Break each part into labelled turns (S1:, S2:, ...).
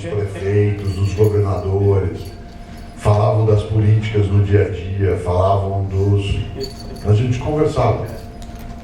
S1: dos prefeitos, dos governadores, falavam das políticas no dia a dia, falavam dos... A gente conversava.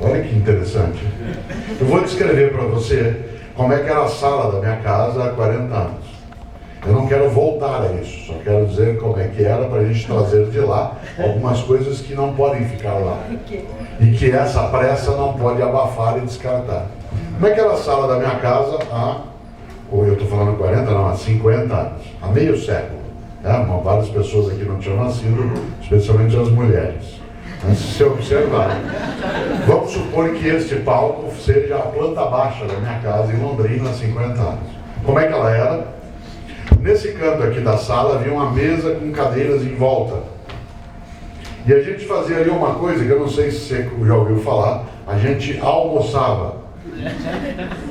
S1: Olha que interessante. Eu vou descrever para você como é que era a sala da minha casa há 40 anos. Eu não quero voltar a isso, só quero dizer como é que era para a gente trazer de lá algumas coisas que não podem ficar lá. E que essa pressa não pode abafar e descartar. Como é que era a sala da minha casa ou eu estou falando 40, não, há 50 anos, há meio século. Várias pessoas aqui não tinham nascido, especialmente as mulheres. Mas se você observar, vamos supor que este palco seja a planta baixa da minha casa em Londrina há 50 anos. Como é que ela era? Nesse canto aqui da sala havia uma mesa com cadeiras em volta. E a gente fazia ali uma coisa que eu não sei se você já ouviu falar, a gente almoçava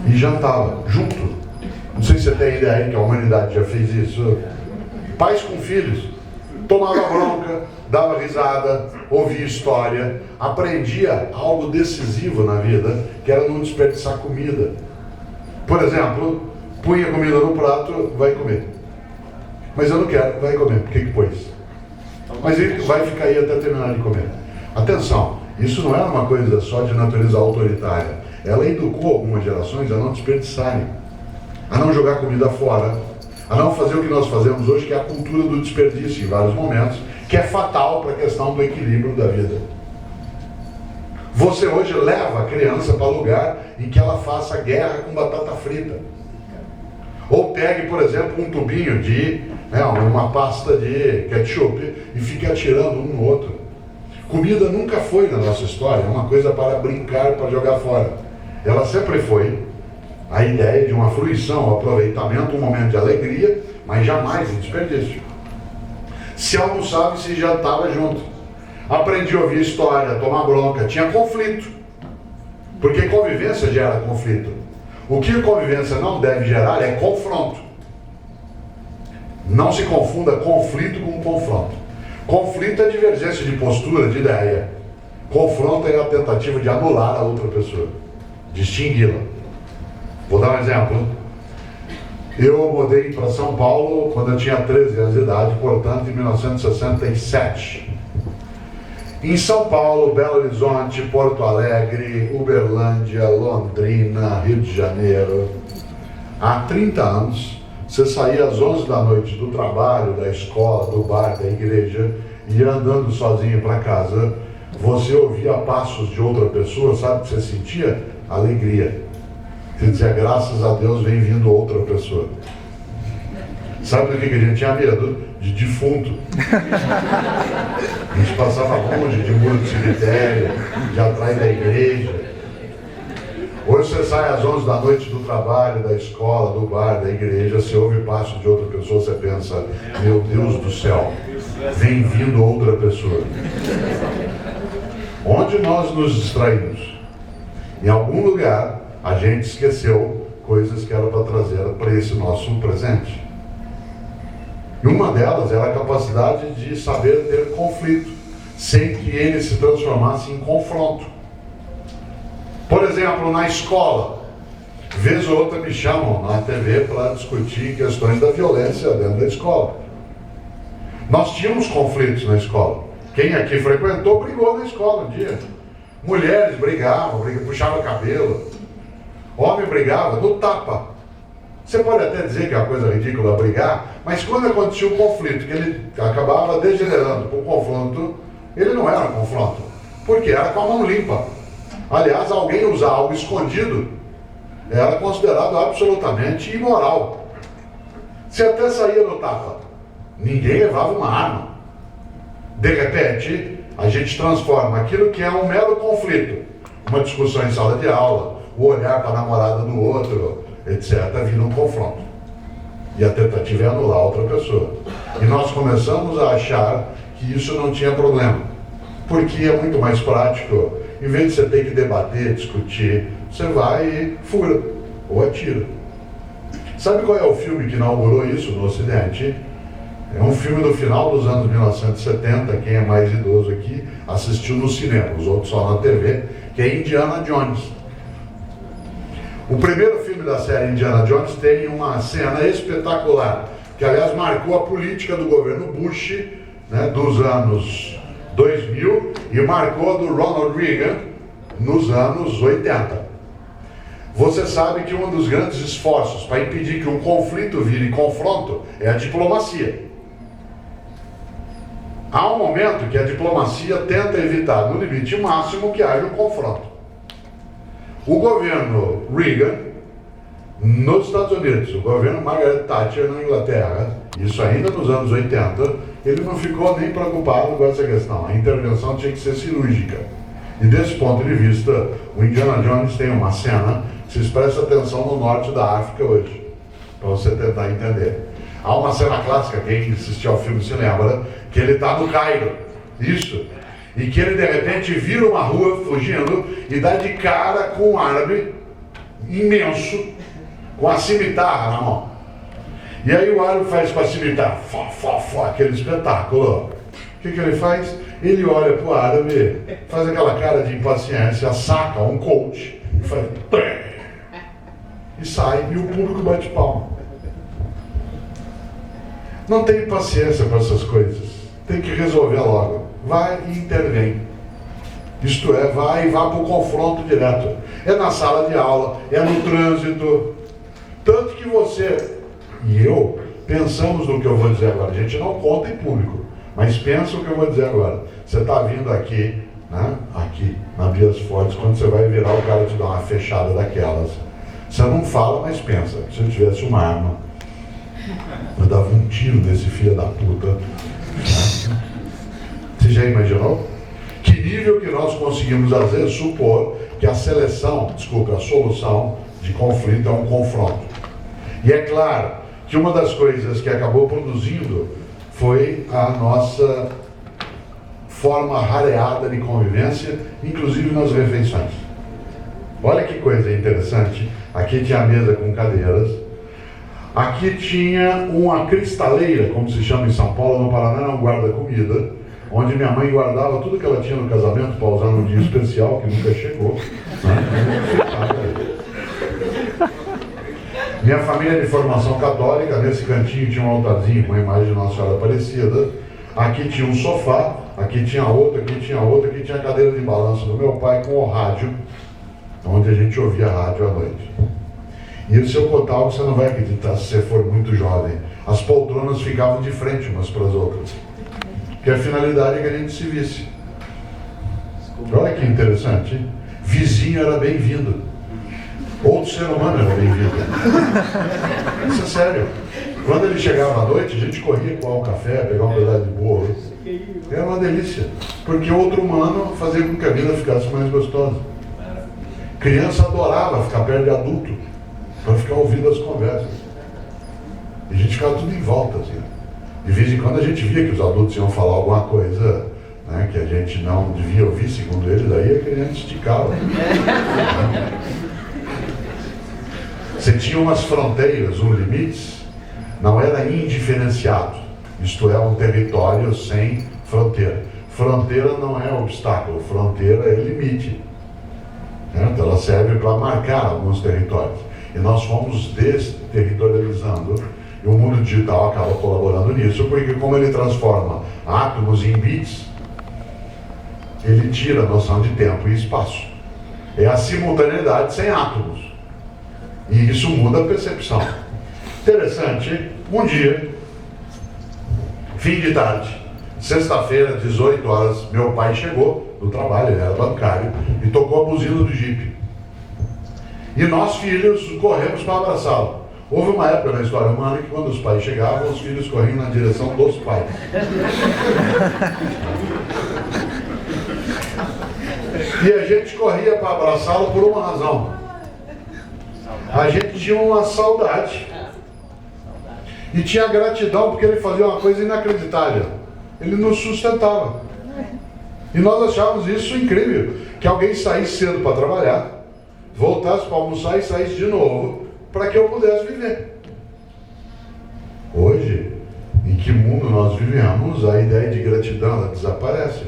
S1: e jantava junto. Não sei se você tem ideia que a humanidade já fez isso. Pais com filhos, tomava bronca, dava risada, ouvia história, aprendia algo decisivo na vida, que era não desperdiçar comida. Por exemplo, punha comida no prato, vai comer. Mas eu não quero, vai comer. Por que pôs? Mas ele vai ficar aí até terminar de comer. Atenção, isso não era uma coisa só de natureza autoritária. Ela educou algumas gerações a não desperdiçarem, a não jogar comida fora, a não fazer o que nós fazemos hoje, que é a cultura do desperdício em vários momentos, que é fatal para a questão do equilíbrio da vida. Você hoje leva a criança para lugar em que ela faça guerra com batata frita. Ou pegue, por exemplo, um tubinho de, uma pasta de ketchup e fique atirando um no outro. Comida nunca foi na nossa história uma coisa para brincar, para jogar fora. Ela sempre foi a ideia de uma fruição, um aproveitamento, um momento de alegria, mas jamais de desperdício. Se almoçava e se jantava junto. Aprendi a ouvir história, a tomar bronca, tinha conflito. Porque convivência gera conflito. O que a convivência não deve gerar é confronto. Não se confunda conflito com confronto. Conflito é divergência de postura, de ideia. Confronto é a tentativa de anular a outra pessoa, de extingui-la. Vou dar um exemplo. Eu mudei para São Paulo quando eu tinha 13 anos de idade, portanto, em 1967. Em São Paulo, Belo Horizonte, Porto Alegre, Uberlândia, Londrina, Rio de Janeiro, há 30 anos, você saía às 11 da noite do trabalho, da escola, do bar, da igreja, e ia andando sozinho para casa, você ouvia passos de outra pessoa, sabe o que você sentia? Alegria. Você dizia, graças a Deus vem vindo outra pessoa. Sabe do que a gente tinha medo? De defunto. A gente passava longe de muro de cemitério, de atrás da igreja. Hoje você sai às 11 da noite do trabalho, da escola, do bar, da igreja, você ouve passo de outra pessoa, você pensa, meu Deus do céu, vem vindo outra pessoa. Onde nós nos distraímos? Em algum lugar a gente esqueceu coisas que era para trazer para esse nosso presente. E uma delas era a capacidade de saber ter conflito, sem que ele se transformasse em confronto. Por exemplo, na escola, vez ou outra me chamam na TV para discutir questões da violência dentro da escola. Nós tínhamos conflitos na escola. Quem aqui frequentou brigou na escola um dia. Mulheres brigavam, puxavam cabelo. Homem brigava no tapa. Você pode até dizer que é uma coisa ridícula brigar, mas quando acontecia o conflito, que ele acabava degenerando para o confronto, ele não era um confronto, porque era com a mão limpa. Aliás, alguém usar algo escondido era considerado absolutamente imoral. Você até saía no tapa, ninguém levava uma arma. De repente, a gente transforma aquilo que é um mero conflito, uma discussão em sala de aula, o olhar para a namorada do outro, etc., vira um confronto. E a tentativa é anular a outra pessoa. E nós começamos a achar que isso não tinha problema. Porque é muito mais prático, em vez de você ter que debater, discutir, você vai e fura, ou atira. Sabe qual é o filme que inaugurou isso no Ocidente? É um filme do final dos anos 1970, quem é mais idoso aqui assistiu no cinema, os outros só na TV, que é Indiana Jones. O primeiro filme filme da série Indiana Jones tem uma cena espetacular, que aliás marcou a política do governo Bush, né, dos anos 2000 e marcou a do Ronald Reagan nos anos 80. Você sabe que um dos grandes esforços para impedir que um conflito vire confronto é a diplomacia. Há um momento que a diplomacia tenta evitar, no limite máximo, que haja um confronto. O governo Reagan, nos Estados Unidos, o governo Margaret Thatcher na Inglaterra, isso ainda nos anos 80, ele não ficou nem preocupado com essa questão. A intervenção tinha que ser cirúrgica. E desse ponto de vista, o Indiana Jones tem uma cena, vocês prestem atenção no norte da África hoje, para você tentar entender. Há uma cena clássica, quem assistiu ao filme se lembra, que ele está no Cairo, isso, e que ele de repente vira uma rua fugindo e dá de cara com um árabe imenso, com a cimitarra na mão. E aí o árabe faz com a cimitarra, aquele espetáculo. O que ele faz? Ele olha para o árabe, faz aquela cara de impaciência, saca um coach e faz... e sai, e o público bate palma. Não tem paciência para essas coisas. Tem que resolver logo. Vai e intervém. Isto é, vai e vá para o confronto direto. É na sala de aula, é no trânsito. Tanto que você e eu pensamos no que eu vou dizer agora. A gente não conta em público, mas pensa o que eu vou dizer agora. Você está vindo aqui, né? Aqui, na Bias Fortes, quando você vai virar, o cara te dá uma fechada daquelas. Você não fala, mas pensa. Se eu tivesse uma arma, eu dava um tiro nesse filho da puta. Né? Você já imaginou? Que nível que nós conseguimos, às vezes, supor que a solução de conflito é um confronto. E é claro que uma das coisas que acabou produzindo foi a nossa forma rareada de convivência, inclusive nas refeições. Olha que coisa interessante. Aqui tinha a mesa com cadeiras. Aqui tinha uma cristaleira, como se chama em São Paulo, no Paraná, um guarda-comida, onde minha mãe guardava tudo que ela tinha no casamento para usar num dia especial, que nunca chegou. Né? Minha família é de formação católica, nesse cantinho tinha um altarzinho com a imagem de Nossa Senhora Aparecida. Aqui tinha um sofá, aqui tinha outro, aqui tinha outro, aqui tinha a cadeira de balanço do meu pai com o rádio, onde a gente ouvia rádio à noite. E se eu contar algo, você não vai acreditar se você for muito jovem. As poltronas ficavam de frente umas para as outras. Porque a finalidade é que a gente se visse. Olha que interessante, hein? Vizinho era bem-vindo. Outro ser humano era bem-vindo. Isso é sério. Quando ele chegava à noite, a gente corria coar um café, pegar um pedaço de bolo. Era uma delícia. Porque outro humano fazia com que a vida ficasse mais gostosa. Criança adorava ficar perto de adulto, para ficar ouvindo as conversas. E a gente ficava tudo em volta, assim. De vez em quando a gente via que os adultos iam falar alguma coisa, né, que a gente não devia ouvir, segundo eles, aí a criança esticava. Você tinha umas fronteiras, uns limites, não era indiferenciado. Isto é, um território sem fronteira. Fronteira não é obstáculo, fronteira é limite. Então, ela serve para marcar alguns territórios. E nós fomos desterritorializando. E o mundo digital acaba colaborando nisso, porque como ele transforma átomos em bits, ele tira a noção de tempo e espaço. É a simultaneidade sem átomos. E isso muda a percepção. Interessante, um dia, fim de tarde, sexta-feira, 18 horas, meu pai chegou do trabalho, ele era bancário, e tocou a buzina do jipe. E nós, filhos, corremos para abraçá-lo. Houve uma época na história humana que quando os pais chegavam, os filhos corriam na direção dos pais. E a gente corria para abraçá-lo por uma razão. A gente tinha uma saudade. E tinha gratidão porque ele fazia uma coisa inacreditável. Ele nos sustentava. E nós achávamos isso incrível. Que alguém saísse cedo para trabalhar, voltasse para almoçar e saísse de novo, para que eu pudesse viver. Hoje, em que mundo nós vivemos, a ideia de gratidão ela desaparece.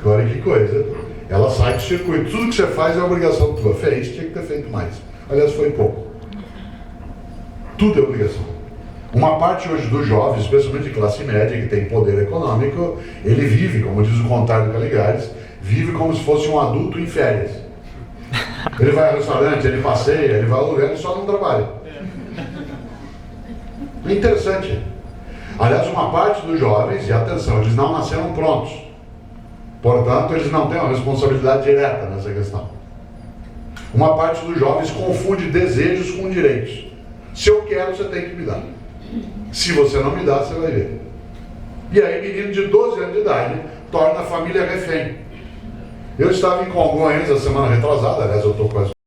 S1: Olha que coisa. Ela sai do circuito. Tudo que você faz é obrigação tua. Fez, tinha que ter feito mais. Aliás, foi pouco. Tudo é obrigação. Uma parte hoje dos jovens, especialmente de classe média, que tem poder econômico, ele vive, como diz o Contário Caligares, vive como se fosse um adulto em férias. Ele vai ao restaurante, ele passeia, ele vai ao lugar, ele só não trabalha. É interessante. Aliás, uma parte dos jovens, e atenção, eles não nasceram prontos. Portanto, eles não têm uma responsabilidade direta nessa questão. Uma parte dos jovens confunde desejos com direitos. Se eu quero, você tem que me dar. Se você não me dá, você vai ver. E aí, menino de 12 anos de idade torna a família refém. Eu estava em Congonhas a semana retrasada, aliás, eu estou quase